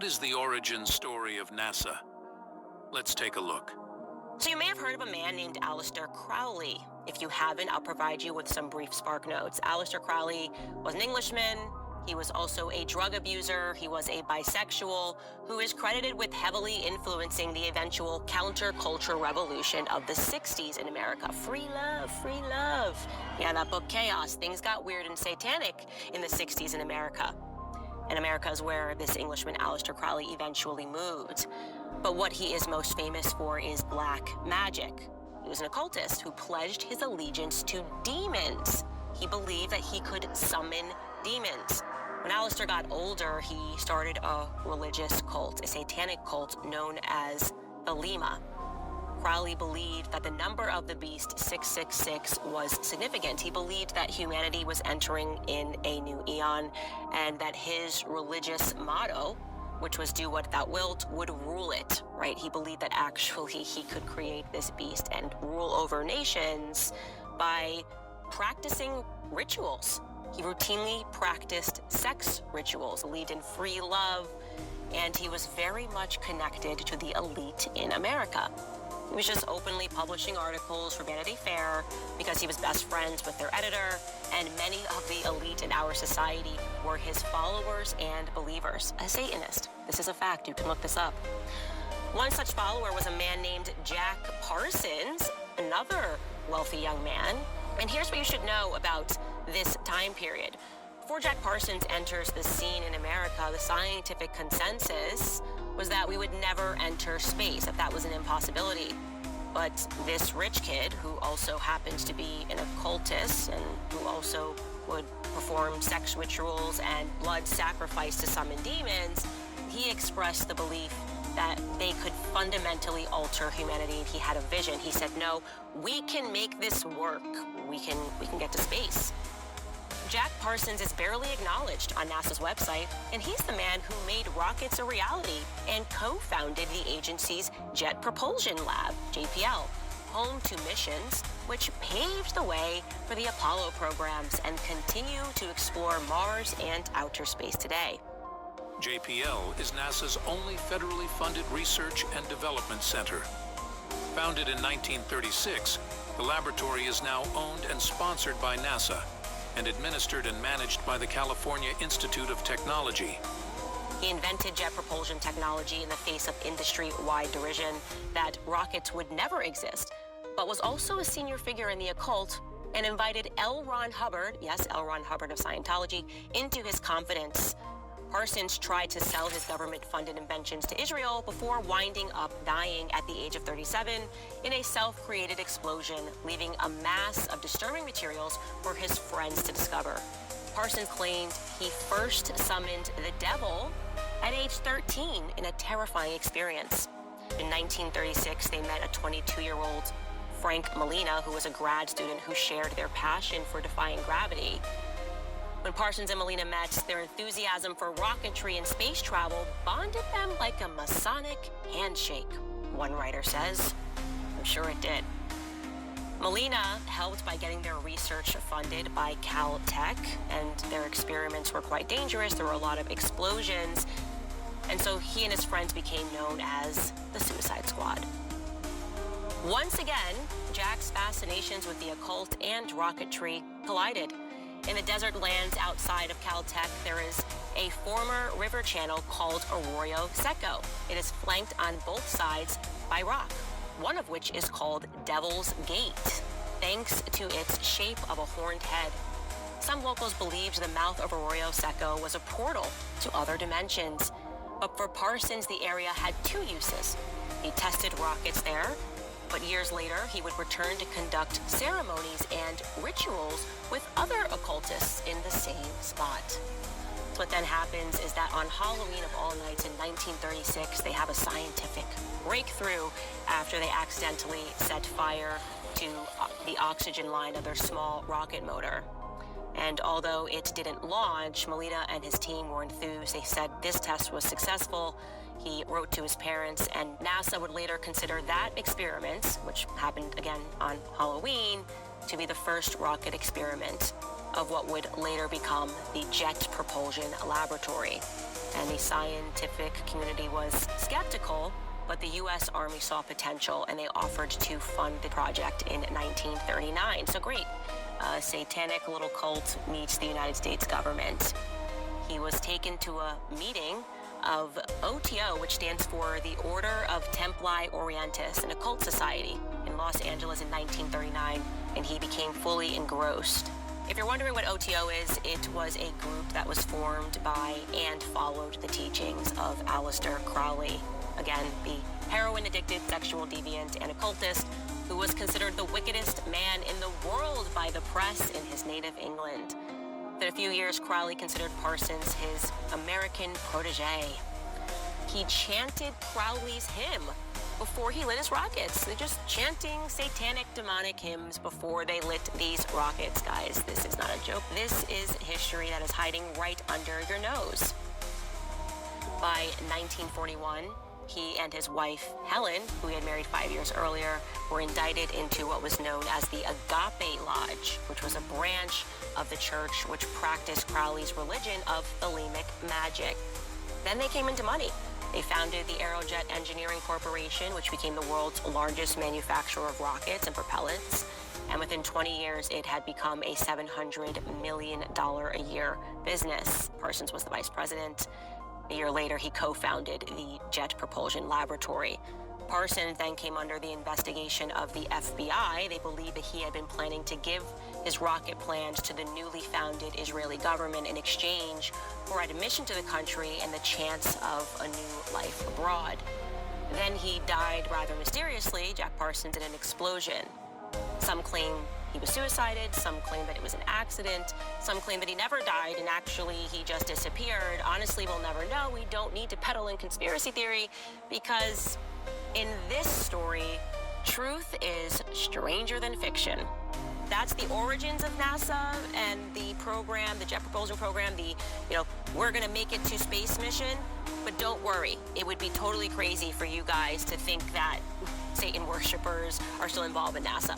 What is the origin story of NASA? Let's take a look. So you may have heard of a man named Aleister Crowley. If you haven't, I'll provide you with some brief spark notes. Aleister Crowley was an Englishman. He was also a drug abuser. He was a bisexual who is credited with heavily influencing the eventual counterculture revolution of the 60s in America. Free love, free love. Yeah, that book, Chaos. Things got weird and satanic in the 60s in America. And America is where this Englishman, Aleister Crowley, eventually moved. But what he is most famous for is black magic. He was an occultist who pledged his allegiance to demons. He believed that he could summon demons. When Aleister got older, he started a religious cult, a satanic cult known as the Lima. Crowley believed that the number of the beast, 666, was significant. He believed that humanity was entering in a new eon and that his religious motto, which was do what thou wilt, would rule it, right? He believed that actually he could create this beast and rule over nations by practicing rituals. He routinely practiced sex rituals, believed in free love, and he was very much connected to the elite in America. He was just openly publishing articles for Vanity Fair because he was best friends with their editor, and many of the elite in our society were his followers and believers. A Satanist. This is a fact. You can look this up. One such follower was a man named Jack Parsons, another wealthy young man. And here's what you should know about this time period. Before Jack Parsons enters the scene in America, the scientific consensus was that we would never enter space, that that was an impossibility. But this rich kid, who also happens to be an occultist and who also would perform sex rituals and blood sacrifice to summon demons, he expressed the belief that they could fundamentally alter humanity, and he had a vision. He said, no, we can make this work. We can get to space. Jack Parsons is barely acknowledged on NASA's website, and he's the man who made rockets a reality and co-founded the agency's Jet Propulsion Lab, JPL, home to missions which paved the way for the Apollo programs and continue to explore Mars and outer space today. JPL is NASA's only federally funded research and development center. Founded in 1936, the laboratory is now owned and sponsored by NASA and administered and managed by the California Institute of Technology. He invented jet propulsion technology in the face of industry-wide derision that rockets would never exist, but was also a senior figure in the occult and invited L. Ron Hubbard, yes, L. Ron Hubbard of Scientology, into his confidence. Parsons tried to sell his government-funded inventions to Israel before winding up dying at the age of 37 in a self-created explosion, leaving a mass of disturbing materials for his friends to discover. Parsons claimed he first summoned the devil at age 13 in a terrifying experience. In 1936, they met a 22-year-old Frank Molina, who was a grad student who shared their passion for defying gravity. When Parsons and Molina met, their enthusiasm for rocketry and space travel bonded them like a Masonic handshake, one writer says. I'm sure it did. Molina helped by getting their research funded by Caltech, and their experiments were quite dangerous. There were a lot of explosions, and so he and his friends became known as the Suicide Squad. Once again, Jack's fascinations with the occult and rocketry collided. In the desert lands outside of Caltech, there is a former river channel called Arroyo Seco. It is flanked on both sides by rock, one of which is called Devil's Gate, thanks to its shape of a horned head. Some locals believed the mouth of Arroyo Seco was a portal to other dimensions. But for Parsons, the area had two uses. He tested rockets there, but years later, he would return to conduct ceremonies and rituals with other occultists in the same spot. So what then happens is that on Halloween of all nights in 1936, they have a scientific breakthrough after they accidentally set fire to the oxygen line of their small rocket motor. And although it didn't launch, Molina and his team were enthused. They said this test was successful. He wrote to his parents, and NASA would later consider that experiment, which happened again on Halloween, to be the first rocket experiment of what would later become the Jet Propulsion Laboratory. and the scientific community was skeptical, but the U.S. Army saw potential, and they offered to fund the project in 1939. So great. A satanic little cult meets the United States government. He was taken to a meeting of OTO, which stands for the Order of Templi Orientis, an occult society in Los Angeles in 1939, and he became fully engrossed. If you're wondering what OTO is, it was a group that was formed by and followed the teachings of Aleister Crowley. Again, the heroin-addicted sexual deviant and occultist who was considered the wickedest man in the world by the press in his native England. For a few years, Crowley considered Parsons his American protege. He chanted Crowley's hymn before he lit his rockets. They're just chanting satanic, demonic hymns before they lit these rockets, guys. This is not a joke. This is history that is hiding right under your nose. By 1941, he and his wife, Helen, who he had married 5 years earlier, were indicted into what was known as the Agape Lodge, which was a branch of the church which practiced Crowley's religion of Thelemic magic. Then they came into money. They founded the Aerojet Engineering Corporation, which became the world's largest manufacturer of rockets and propellants. And within 20 years, it had become a $700 million a year business. Parsons was the vice president. A year later, he co-founded the Jet Propulsion Laboratory. Parsons then came under the investigation of the FBI. They believed that he had been planning to give his rocket plans to the newly founded Israeli government in exchange for admission to the country and the chance of a new life abroad. Then he died rather mysteriously, Jack Parsons, in an explosion. Some claim he was suicided, some claim that it was an accident, some claim that he never died and actually he just disappeared. Honestly, we'll never know. We don't need to peddle in conspiracy theory because in this story, truth is stranger than fiction. That's the origins of NASA and the program, the Jet Propulsion Program, we're gonna make it to space mission. But don't worry, it would be totally crazy for you guys to think that Satan worshipers are still involved in NASA.